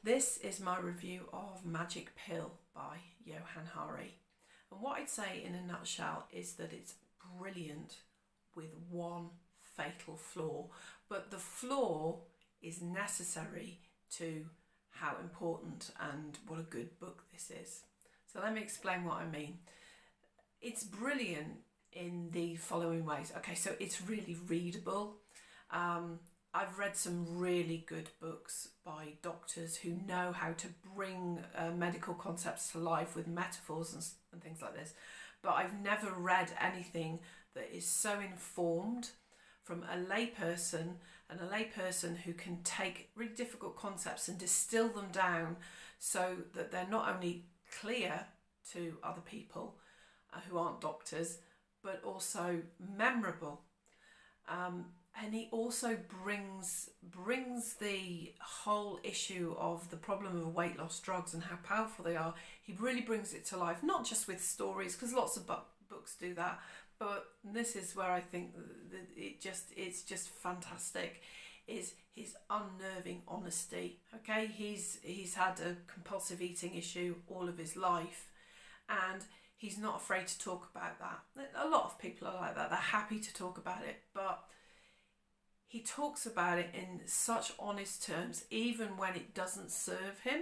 This is my review of Magic Pill by Johann Hari. And what I'd say in a nutshell is that it's brilliant with one fatal flaw. But the flaw is necessary to how important and what a good book this is. So let me explain what I mean. It's brilliant in the following ways. Okay, so it's really readable. I've read some really good books by doctors who know how to bring medical concepts to life with metaphors and things like this. But I've never read anything that is so informed from a layperson, and a layperson who can take really difficult concepts and distill them down so that they're not only clear to other people who aren't doctors, but also memorable. And he also brings the whole issue of the problem of weight loss drugs and how powerful they are. He really brings it to life, not just with stories, because lots of books do that, but this is where I think that it's just fantastic, is his unnerving honesty. Okay, he's had a compulsive eating issue all of his life, and he's not afraid to talk about that. A lot of people are like that. They're happy to talk about it, but he talks about it in such honest terms, even when it doesn't serve him.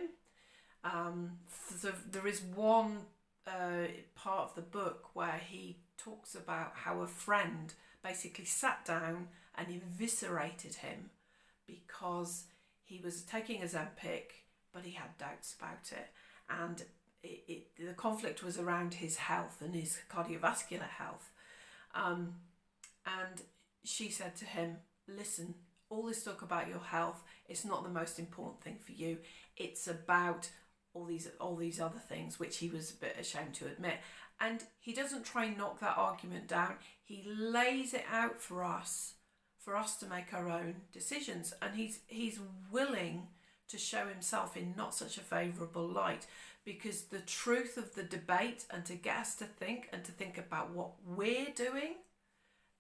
So there is one part of the book where he talks about how a friend basically sat down and eviscerated him because he was taking Ozempic, but he had doubts about it. And the conflict was around his health and his cardiovascular health. And she said to him, listen, all this talk about your health, it's not the most important thing for you. It's about all these other things, which he was a bit ashamed to admit. And he doesn't try and knock that argument down. He lays it out for us to make our own decisions. And he's willing to show himself in not such a favourable light, because the truth of the debate, and to get us to think about what we're doing,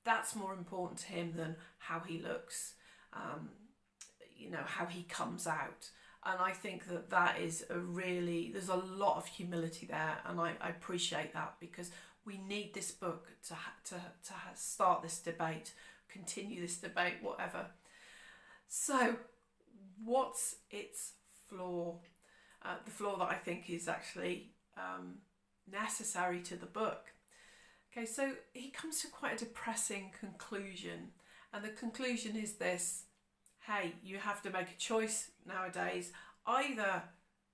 that's more important to him than how he looks, how he comes out. And I think that is there's a lot of humility there, and I appreciate that, because we need this book to start this debate, continue this debate, whatever. So what's its flaw? The flaw that I think is actually necessary to the book. Okay, so he comes to quite a depressing conclusion, and the conclusion is this: hey, you have to make a choice nowadays. Either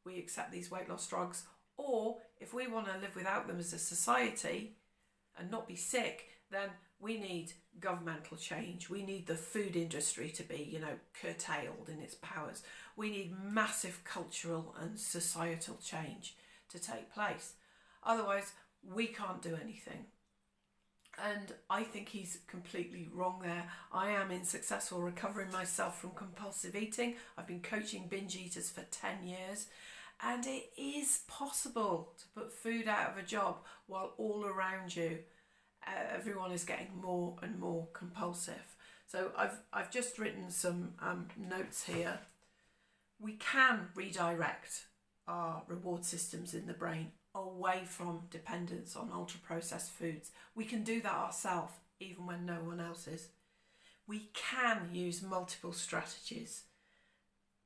we accept these weight loss drugs, or if we want to live without them as a society and not be sick, then we need governmental change. We need the food industry to be, curtailed in its powers. We need massive cultural and societal change to take place. Otherwise, we can't do anything. And I think he's completely wrong there. I am in successful recovery myself from compulsive eating. I've been coaching binge eaters for 10 years. And it is possible to put food out of a job while all around you, everyone is getting more and more compulsive. So I've just written some notes here. We can redirect our reward systems in the brain away from dependence on ultra-processed foods. We can do that ourselves, even when no one else is. We can use multiple strategies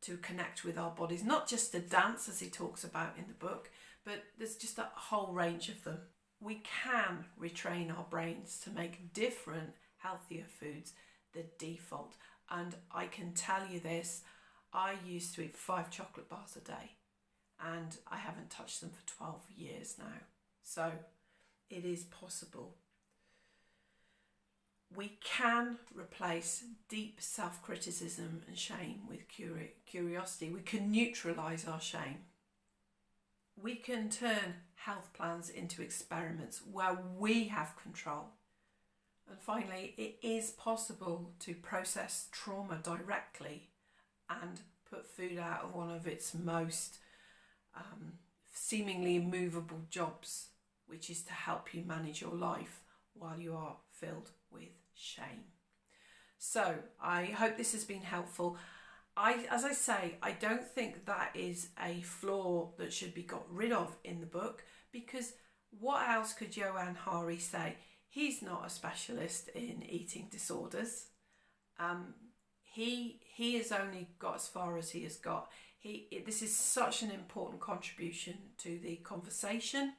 to connect with our bodies, not just to dance, as he talks about in the book, but there's just a whole range of them. We can retrain our brains to make different, healthier foods the default. And I can tell you this, I used to eat 5 chocolate bars a day, and I haven't touched them for 12 years now. So it is possible. We can replace deep self-criticism and shame with curiosity. We can neutralise our shame. We can turn health plans into experiments where we have control. And finally, it is possible to process trauma directly and put food out of one of its most seemingly immovable jobs, which is to help you manage your life while you are filled with shame. So I hope this has been helpful. As I say, I don't think that is a flaw that should be got rid of in the book, because what else could Johann Hari say? He's not a specialist in eating disorders. He has only got as far as he has got. This is such an important contribution to the conversation,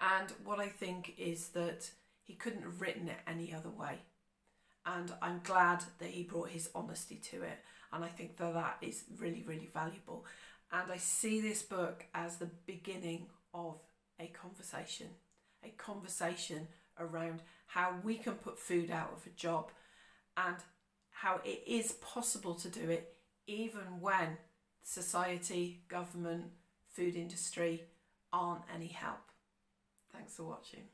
and what I think is that he couldn't have written it any other way. And I'm glad that he brought his honesty to it. And I think that that is really, really valuable. And I see this book as the beginning of a conversation around how we can put food out of a job, and how it is possible to do it even when society, government, food industry aren't any help. Thanks for watching.